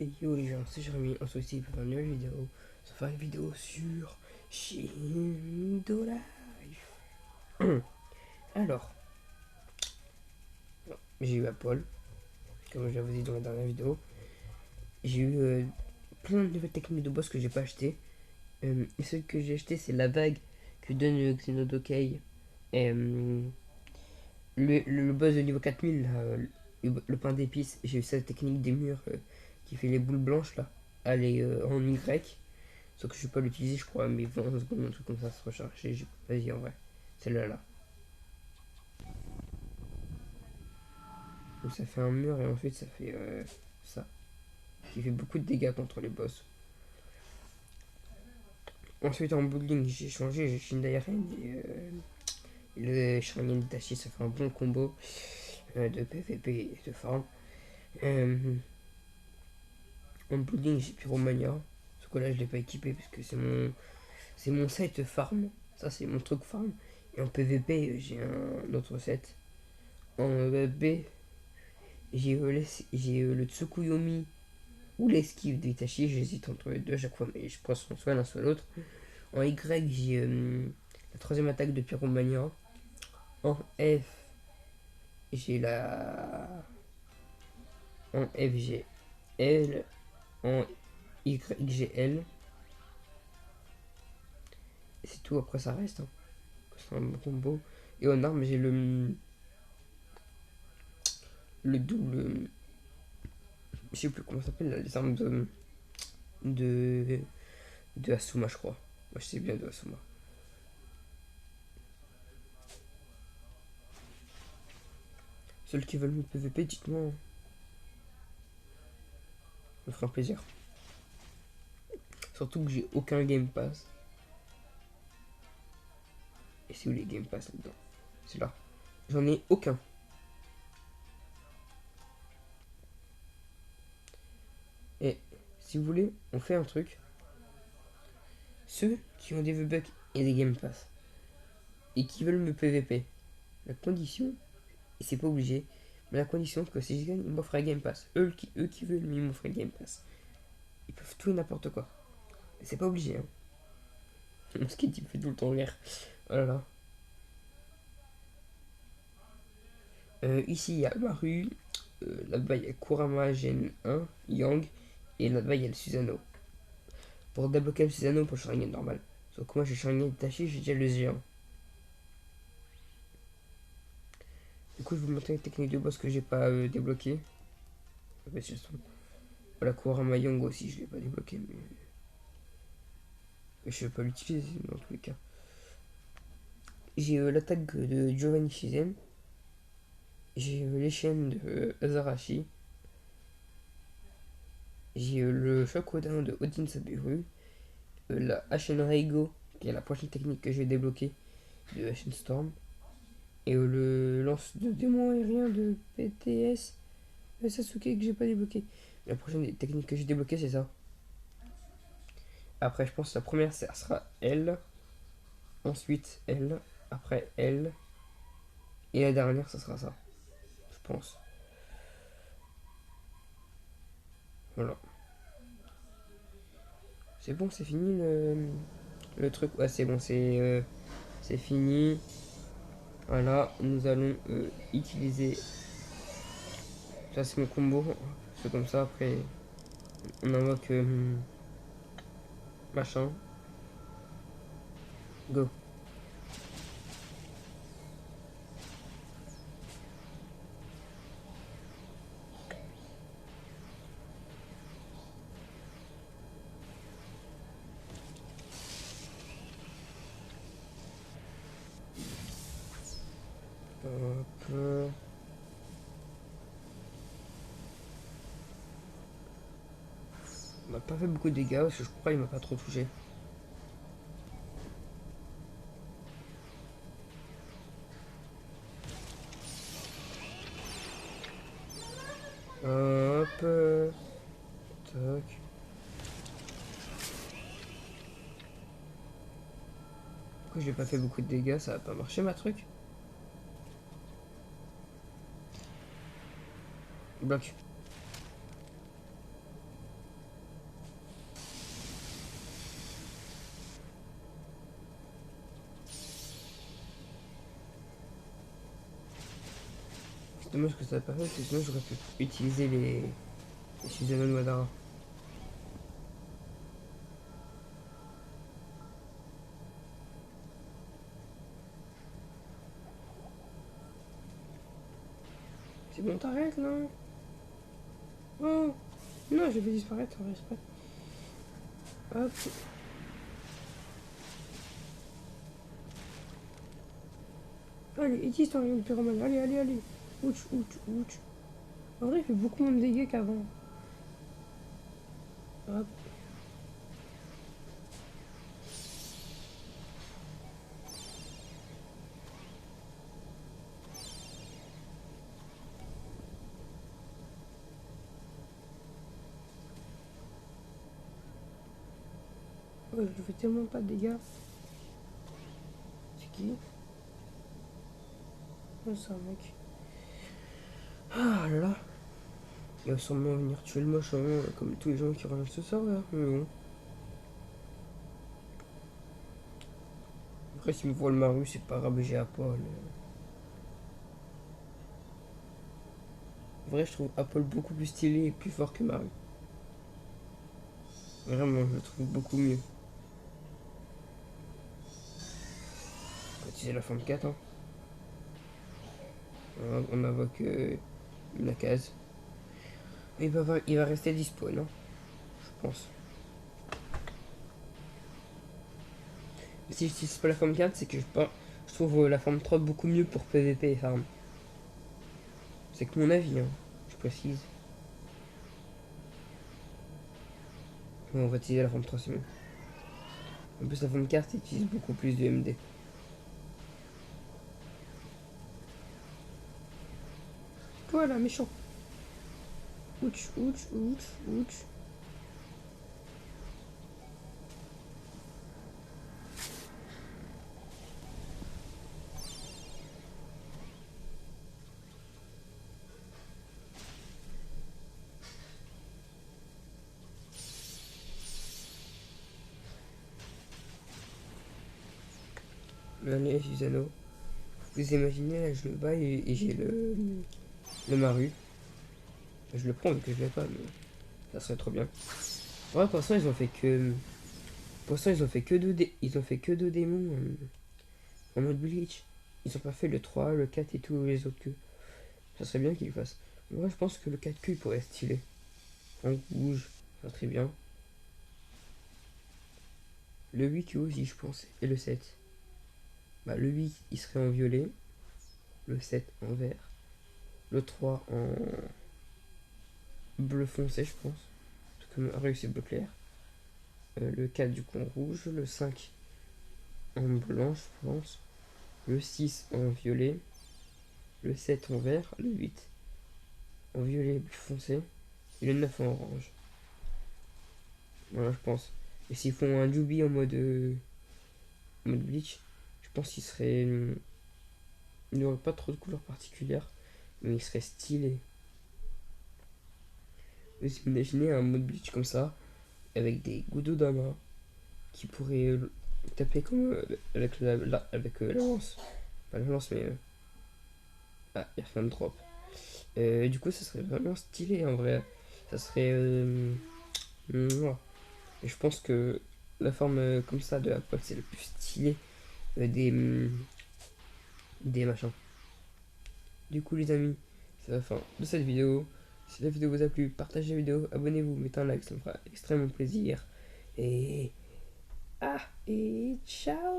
Et yo les gens, c'est Jérémy, on se retrouve pour une nouvelle vidéo. Ça fait une vidéo sur Shindo Life. Alors, j'ai eu Apple, comme je vous ai dit dans la dernière vidéo. J'ai eu plein de nouvelles techniques de boss que j'ai pas acheté. Et celle que j'ai acheté, c'est la vague que donne Xenodokei. Et le boss de niveau 4000, là, le pain d'épices, j'ai eu cette technique des murs qui fait les boules blanches là. Elle est en Y. Sauf que je vais pas l'utiliser, je crois, mais 20 secondes, un truc comme ça se recharger. Vas-y, en vrai. Celle-là, là. Donc ça fait un mur et ensuite ça fait ça. Qui fait beaucoup de dégâts contre les boss. Ensuite, en bowling, j'ai changé, j'ai Shindairen et le Sharingan Itachi, ça fait un bon combo de PVP et de farm. Euh, en bowling, j'ai Pyromania. Ce que là, je l'ai pas équipé parce que c'est mon set farm. Ça, c'est mon truc farm. Et en PVP, j'ai un autre set. En B, j'ai le Tsukuyomi ou l'esquive d'Itachi, j'hésite entre les deux à chaque fois, mais je prends soit l'un soit l'autre. En Y, j'ai la troisième attaque de Pyromania. En F, j'ai la. En F, j'ai L. En Y, j'ai L. Et c'est tout, après ça reste. Hein. C'est un bon combo. Et en arme, j'ai le double. Je sais plus comment ça s'appelle, les armes de, de Asuma, je crois. Moi, je sais bien de Asuma. Ceux qui veulent me PVP, dites-moi. Ça me fera un plaisir. Surtout que j'ai aucun Game Pass. Et c'est où les Game Pass là-dedans? C'est là. J'en ai aucun. Et si vous voulez, on fait un truc. Ceux qui ont des V-Bucks et des Game Pass et qui veulent me PVP, la condition, et c'est pas obligé, mais la condition c'est que si je gagne, ils m'offrent un Game Pass. Eux qui veulent, ils m'offrent un Game Pass. Ils peuvent tout et n'importe quoi. C'est pas obligé, hein. Mon skate il me fait tout le temps rire. Oh là là. Ici il y a Maru, là-bas il y a Kurama Gen 1, Yang, et là-bas il y a le Susanoo. Pour débloquer le Susanoo pour le Sharingan normal. Sauf que moi j'ai Sharingan détaché, j'ai déjà le géant. Du coup je vais vous montrer une technique de boss que j'ai pas débloqué. La Kurama Yang aussi je l'ai pas débloqué mais je vais pas l'utiliser dans tous les cas. J'ai l'attaque de Giovanni Shizen. J'ai les chaînes de Azarashi. J'ai le Shokodan de Odin Saburu. La HN Reigo, qui est la prochaine technique que je vais débloquer de HN Storm. Et le lance de démon aérien de PTS Sasuke que j'ai pas débloqué. La prochaine technique que j'ai débloquée, c'est ça. Après, je pense que la première, ça sera L. Ensuite, L. Après, L. Et la dernière, ça sera ça. Je pense. Voilà. C'est bon, c'est fini le truc. Ouais, c'est bon, c'est fini. Voilà, nous allons utiliser. Ça, c'est mon combo. C'est comme ça. Après, on invoque machin. Go. Hop. Il m'a pas fait beaucoup de dégâts parce que je crois qu'il m'a pas trop touché. Hop. Toc. Pourquoi j'ai pas fait beaucoup de dégâts? Ça va pas marcher ma truc? Bloc. C'est dommage que ça n'a pas fait, parce que sinon j'aurais pu utiliser les Susanoo de Madara. C'est bon, t'arrêtes là. Oh non, je vais disparaître sans exprès. Hop. Allez, utilise ton rayon de pyromane. Allez, allez, allez. Ouch, ouch, ouch. En vrai, il fait beaucoup moins de dégâts qu'avant. Hop. Ouais, je lui fais tellement pas de dégâts. C'est qui? Oh, c'est un mec. Ah là là. Il va sûrement venir tuer le machin, comme tous les gens qui regardent ce serveur. Mais bon. Après, s'il me voit le Maru, c'est pas grave, j'ai Apple. En vrai, je trouve Apple beaucoup plus stylé et plus fort que Maru. Vraiment, je le trouve beaucoup mieux. On va utiliser la forme 4, hein. On invoque la case. Il va rester dispo, non? Je pense. Si j'utilise pas la forme 4, c'est que je trouve la forme 3 beaucoup mieux pour PVP et farm. C'est que mon avis, hein, je précise. Bon, on va utiliser la forme 3, c'est mieux. En plus, la forme 4 utilise beaucoup plus de MD. Voilà, méchant. Ouch, ouch, ouch, ouch. Allez, Susanoo. Vous imaginez, là, je le bats et j'ai le Maru. Je le prends vu que je l'ai pas, mais ça serait trop bien. Ouais, pour l'instant, ils ont fait que. Pour l'instant, ils ont fait que deux démons en mode Bleach. Ils ont pas fait le 3 le 4 et tous les autres que. Ça serait bien qu'ils le fassent. Moi, je pense que le 4Q il pourrait être stylé. En rouge, ça serait bien. Le 8Q aussi, je pense. Et le 7. Bah, le 8, il serait en violet. Le 7 en vert. Le 3 en bleu foncé, je pense. Parce que Mario, c'est bleu clair. Le 4 du coup en rouge. Le 5 en blanc, je pense. Le 6 en violet. Le 7 en vert. Le 8 en violet plus foncé. Et le 9 en orange. Voilà, je pense. Et s'ils font un Jubi en mode Bleach, je pense qu'il serait. Il n'aurait pas trop de couleurs particulières, mais il serait stylé. Vous imaginez un mode Bleach comme ça, avec des Gododama qui pourraient taper comme avec la lance. Pas la lance, mais. Ah, il y a de drop. Du coup, ça serait vraiment stylé en vrai. Ça serait. Mouah. Et je pense que la forme comme ça de Apple, c'est le plus stylé des machins. Du coup, les amis, c'est la fin de cette vidéo. Si la vidéo vous a plu, partagez la vidéo, abonnez-vous, mettez un like, ça me fera extrêmement plaisir. Et. Ah, et ciao!